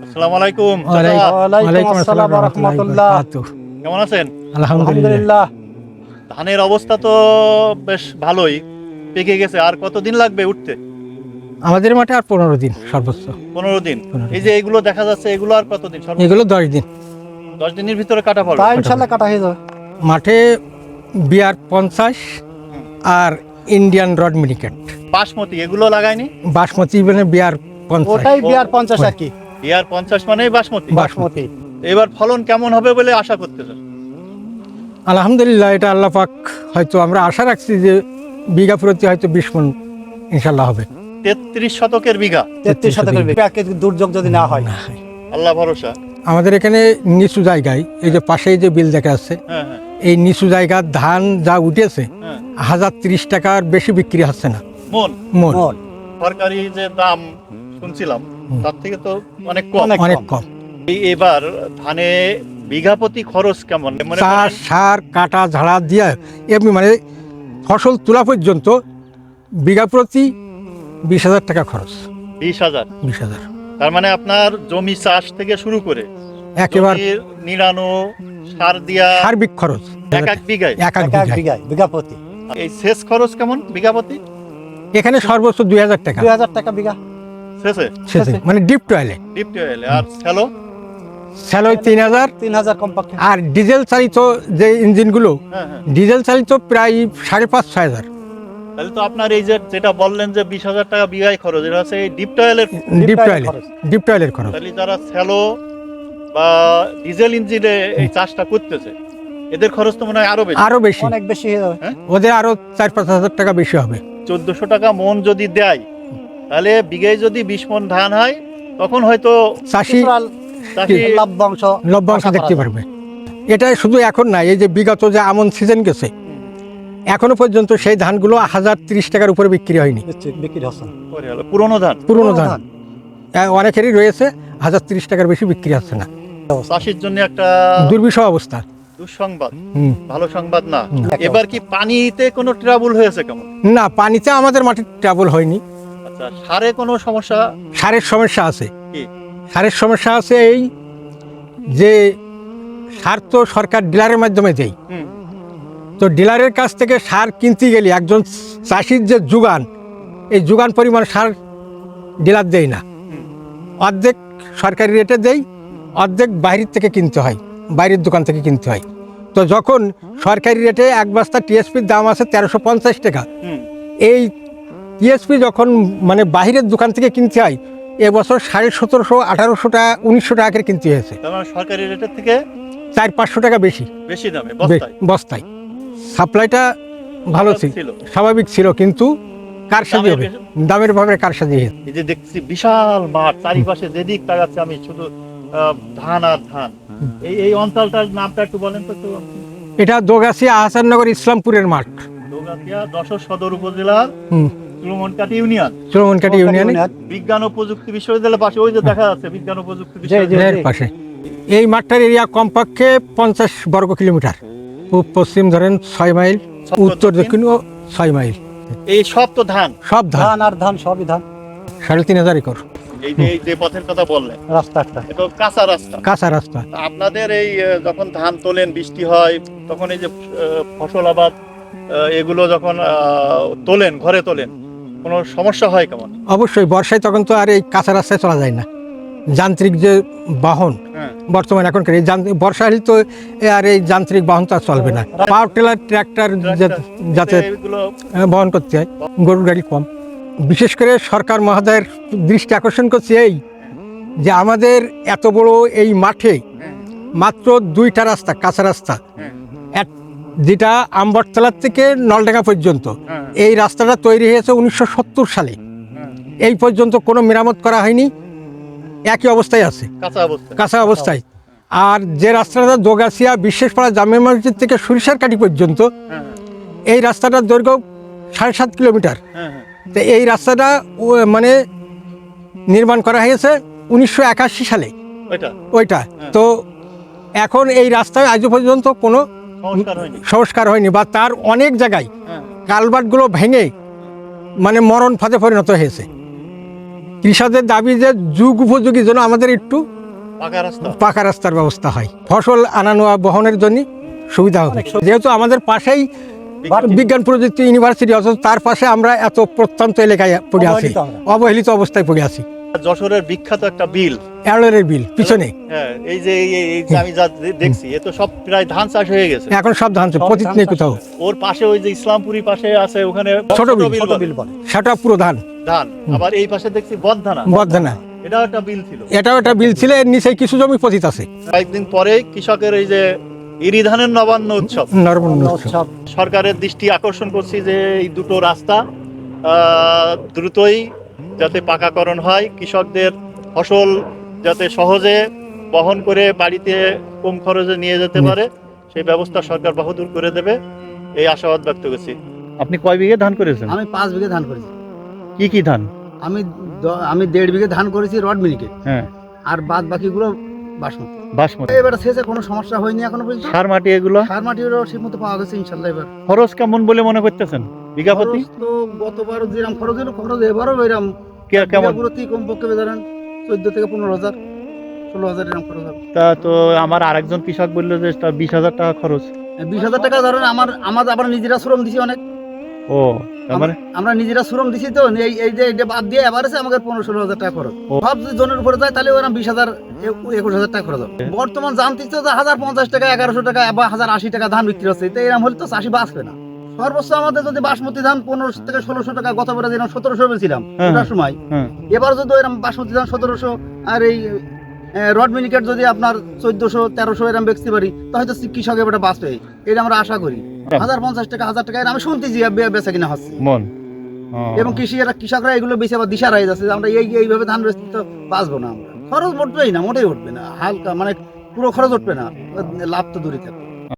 আসসালামু আলাইকুম। ওয়ালাইকুম আসসালাম ওয়া রাহমাতুল্লাহ। কেমন আছেন? আলহামদুলিল্লাহ। ধানের অবস্থা তো বেশ ভালোই, পেকে গেছে। আর কতদিন লাগবে উঠতে? আমাদের মাঠে আর 15 দিন সর্বোচ্চ। 15 দিন। 15 এই যে এগুলো দেখা যাচ্ছে, এগুলো আর কতদিন? এগুলো 10 দিন 10 দিনের ভিতরে কাটা পড়বে। তা ইনশাআল্লাহ কাটা হয়ে যাবে। মাঠে বিআর 50 আর ইন্ডিয়ান রড মিনিকেট। বাসমতি এগুলো লাগায়নি? বাসমতি মানে বিআর 50। ওটাই বিআর 50 আর কি। বিআর 50 মানেই বাসমতি। বাসমতি। এবার ফলন কেমন হবে বলে আশা করতেছেন? আলহামদুলিল্লাহ, এটা আল্লাহ পাক হয়তো আমরা আশা রাখছি যে বিঘা প্রতি হয়তো 20 মণ ইনশাআল্লাহ হবে। 33 শতকের বিঘা। 33 শতকের বিঘা। দুর্যোগ যদি না হয়, আল্লাহ ভরসা। আমাদের এখানে নিচু জায়গায় এই যে পাশেই যে বিল দেখা যাচ্ছে, হ্যাঁ হ্যাঁ এই নিচু জায়গার ধান যা উঠেছে হ্যাঁ। 1030 টাকার বেশি বিক্রি হচ্ছে না মন মণ। মোট সরকারি যে দাম শুনছিলাম তার থেকে তো অনেক কম। অনেক কম। এবার ধানে বিঘা প্রতি খরচ কেমন? মনে চাষ করেন সার কাটা ঝাড়া দিয়ে এমনি মানে ফসল তোলা পর্যন্ত বিঘা প্রতি 20,000 টাকা খরচ। 20,000। 20,000 তার মানে আপনার জমি চাষ থেকে শুরু করে একেবারে জমির নিড়ানো, সার দিয়া সার্বিক খরচ এক বিঘায়। এক এক বিঘায়। বিঘায় বিঘা প্রতি এই সেচ খরচ কেমন বিঘা প্রতি? এখানে সর্বোচ্চ 2,000 টাকা 2000 টাকা বিঘা। সেচে সেচে, মানে ডিপ টয়েলে ডিপ টিউবওয়েলে। আর শ্যালো? স্যালোয় 3,000। 3000 কমপক্ষে। আর ডিজেল চালিত যে ইঞ্জিনগুলো, হ্যাঁ হ্যাঁ। ডিজেল চালিত প্রায় 5,500-6,000। তাহলে তো আপনার এই যে যেটা বললেন যে 20,000 টাকা বিঘায় খরচ, এটা হচ্ছে এই ডিপ টয়েলের। ডিপ টয়েলের টয়েলে খরচ। ডিপ টয়েলের খরচ। তাহলে যারা শ্যালো বা ডিজেল ইঞ্জিনে এই চাষটা করতেছে এদের খরচ তো মনে হয় আরো বেশি। আরো বেশি, অনেক বেশি হয়ে যাবে। ওদের আরো 4-5 হাজার টাকা বেশি হবে। 1400 টাকা মন যদি দেয়, তাহলে বিঘায় যদি 20 মন ধান হয়, তখন হয়তো চাষি কিছুটা চাষি লভ্যাংশ লভ্যাংশ আশা করা দেখতে যায়। পারবে। এটা শুধু এখন না, এই যে বিগত যে আমন সিজন গেছে এখনো পর্যন্ত সেই ধানগুলো 1030 টাকার উপরে বিক্রি হয়নি। বিক্রি হচ্ছে না। করে হলো পুরনো ধান। পুরনো ধান অনেকেরই রয়েছে, 1030 টাকার বেশি বিক্রি হচ্ছে না। চাষির জন্য একটা দুর্বিষহ অবস্থা। দুঃসংবাদ, হুম। ভালো সংবাদ না। না। এবার কি পানিতে কোনো ট্রাবল হয়েছে কেমন? না, পানিতে আমাদের মাটির ট্রাবল হয়নি। আচ্ছা, সারে কোনো সমস্যা? সারের সমস্যা আছে। কি? সারের সমস্যা আছে এই যে সার তো সরকার ডিলারের মাধ্যমে দেয়। হুম। তো ডিলারের কাছ থেকে সার কিনতে গেলে একজন চাষির যে যোগান, এই যোগান পরিমাণ সার ডিলার দেয় না। অর্ধেক সরকারি রেটে দেয়, অর্ধেক বাইরের থেকে কিনতে হয়, বাইরের দোকান থেকে কিনতে হয়। তো যখন সরকারি রেটে এক বস্তা টিএসপির দাম আছে 1350 টাকা, হুম। এই টিএসপি যখন মানে বাইরের দোকান থেকে কিনতে হয়, এবছর 1750, 1800 টাকা, 1900 টাকা করে কিনতে হয়েছে। তার মানে সরকারি রেটের থেকে 400-500 টাকা বেশি বেশি দামে বস্তায়। বস্তায়। সাপ্লাইটা ভালো ছিল, স্বাভাবিক ছিল, কিন্তু কারসাজি হবে, দামের ভাবে কারসাজি হয়েছে। এই যে দেখছি বিশাল মাঠ, চারিপাশে যেদিক তাকাচ্ছে আমি শুধু ধান আর ধান। এই অঞ্চলটার নামটা একটু বলেন তো একটু। এটা দোগাছিয়া আহসাননগর ইসলামপুরের মাঠ। দোগাছিয়া যশোর সদর উপজেলার চুলমনকাটি ইউনিয়ন, চুরমনকাটি ইউনিয়নে বিজ্ঞান ও প্রযুক্তি বিশ্ববিদ্যালয়ের পাশে। ওই যে দেখা যাচ্ছে বিজ্ঞান ও প্রযুক্তি এর পাশে। এই মাঠটার এরিয়া কমপক্ষে 50 বর্গ কিলোমিটার। পূব পশ্চিম ধরেন 6 মাইল, উত্তর দক্ষিণ 6 মাইল। এই সব তো ধান। সব ধান, ধান আর ধান সবই ধান। 3,500 একর এই যে পথের কথা বললেন, রাস্তাটা এটা কাঁচা রাস্তা। কাঁচা রাস্তা। আপনাদের এই যখন ধান তোলেন, বৃষ্টি হয়, তখন এই যে ফসল আবাদ এগুলো যখন তোলেন, ঘরে তোলেন, কোনো সমস্যা হয় কেমন? অবশ্যই বর্ষায় তখন তো আর এই কাঁচা রাস্তায় চলা যায় না। যান্ত্রিক যে বাহন হ্যাঁ। বর্তমানে এখনকার এই বর্ষা হলে তো আর এই যান্ত্রিক বাহন তো আর চলবে না। পাওয়ার টিলার, ট্র্যাক্টর যাতে এগুলো বহন করতে হয়, গরুর গাড়ি কম। বিশেষ করে সরকার মহোদয়ের দৃষ্টি আকর্ষণ করছে এই যে আমাদের এত বড় এই মাঠে মাত্র 2টা রাস্তা, কাঁচা রাস্তা, যেটা আমবরতলার থেকে নলডাঙ্গা পর্যন্ত। এই রাস্তাটা তৈরি হয়েছে 1970 সালে। এই পর্যন্ত কোনো মেরামত করা হয়নি, একই অবস্থায় আছে, কাঁচা অবস্থায়। আর যে রাস্তাটা দোগাছিয়া বিশ্বাসপাড়া জামে মসজিদ থেকে সরিষারকাঠি পর্যন্ত, এই রাস্তাটার দৈর্ঘ্য 7.5 কিলোমিটার। তো এই রাস্তাটা মানে নির্মাণ করা হয়েছে 1981 সালে ওইটা। তো এখন এই রাস্তায় আজও পর্যন্ত কোনো সংস্কার হয়নি, বা তার অনেক জায়গায় কালভার্টগুলো ভেঙে মানে মরণ ফাঁদে পরিণত হয়েছে। কৃষকদের দাবি যে যুগ উপযোগী যেন আমাদের একটু পাকা রাস্তা পাকা রাস্তার ব্যবস্থা হয়, ফসল আনা নেওয়া বহনের জন্য সুবিধা হবে। যেহেতু আমাদের পাশেই বিজ্ঞান প্রযুক্তি ইউনিভার্সিটি, অথচ তার পাশে আমরা এত প্রত্যন্ত এলাকায় পড়ে আছি, অবহেলিত আমরা। অবহেলিত অবস্থায় পড়ে আছি। যশোরের বিখ্যাত একটা বিল, এড়লের বিল পিছনে হ্যাঁ, এই যে এই যে আমি যা দেখছি এ তো সব প্রায় ধান চাষ হয়ে গেছে। এখন সব ধান সব পতিত ধান নেই চাষ কোথাও। ওর পাশে ওই যে ইসলামপুরি পাশে আছে, ওখানে ছোট বিল, ছোট বলে, বিল বলে সেটা পুরো ধান ধান। আবার এই পাশে দেখছি বদধানা, বর্ধনা, এটাও একটা বিল ছিল। এটাও একটা বিল ছিল। এর নিচে কিছু জমি পতিত আছে। কয়েকদিন পরে কৃষকের এই যে ইরি ধানের নবান্ন উৎসব, নরবন্য উৎসব সরকারের দৃষ্টি আকর্ষণ করছি যে এই দুটো রাস্তা দ্রুতই যাতে পাকাকরণ হয়, কৃষকদের ফসল যাতে সহজে বহন করে বাড়িতে কম খরচে নিয়ে যেতে পারে, সেই ব্যবস্থা সরকার বাহুদুর করে দেবে, এই আশাবাদ ব্যক্ত করছি। আপনি কয় বিঘে ধান করেছেন? আমি 5 বিঘে ধান করেছি। কি কি ধান? আমি 1.5 বিঘে ধান করেছি রড মিনিকে, হ্যাঁ, আর বাদ বাকিগুলো বাসমতি। বাসমতি। এবারে শেষে কোনো সমস্যা হয়নি এখনো পর্যন্ত। সার মাটি এগুলো সার মাটিরও ঠিক মতো পাওয়া গেছে ইনশাল্লাহ। এবার খরচ কেমন বলে মনে করতেছেন বিঘা প্রতি? খরচ তো গতবার যেরকম খরচ হলো, খরচ এবারও এরকম কেমন? প্রতি কমপক্ষে ধরেন 14 থেকে 15,000, 16,000 এরকম খরচ হবে। তা তো আমার আরেকজন কৃষক বললো যে তার 20,000 টাকা খরচ। 20,000 টাকা ধরেন আমার আবার নিজেরা শ্রম দিছি অনেক। ও, তার মানে আমরা নিজেরা শ্রম দিছি, তো এই যে এটা বাদ দিয়ে এবার আছে আমাদের 15-16,000 টাকা খরচ। ও। সব যদি জনের উপরে যায় তাহলে ওরা 20,000 21,000 টাকা খরচ হবে। বর্তমান জানতেছি তো 1,050 টাকা, 1,100 টাকা বা 1,080 টাকা ধান বিক্রি হচ্ছে, তো এরকম হলে তো চাষি বাঁচবে না। সর্বোচ্চ আমাদের যদি বাসমতি ধান 1500 থেকে 1600 টাকা, গতবারে যেরকম 1700 বেছিলাম হ্যাঁ। ওটার সময়, হ্যাঁ, এবার যদি এরকম বাসমতি ধান 1700 আর এই রড মিনিকেট যদি আপনার 1400-1300 এরকম বেচতে পারি, তো হয়তো কৃষক এবারে বাঁচবে, এটা আমরা আশা করি। 1,050 টাকা, 1,000 টাকা আমি শুনতেছি বেচা কিনা হচ্ছে, মন। ও, এবং কৃষকরা এগুলো বেশি আবার দিশা হয়ে যাচ্ছে যে আমরা এইভাবে ধান বেচতে তো বাঁচবো না। আমরা খরচ উঠবেই না, মোটেই উঠবে না, হালকা মানে পুরো খরচ উঠবে না, লাভ তো দূরে থাকবে।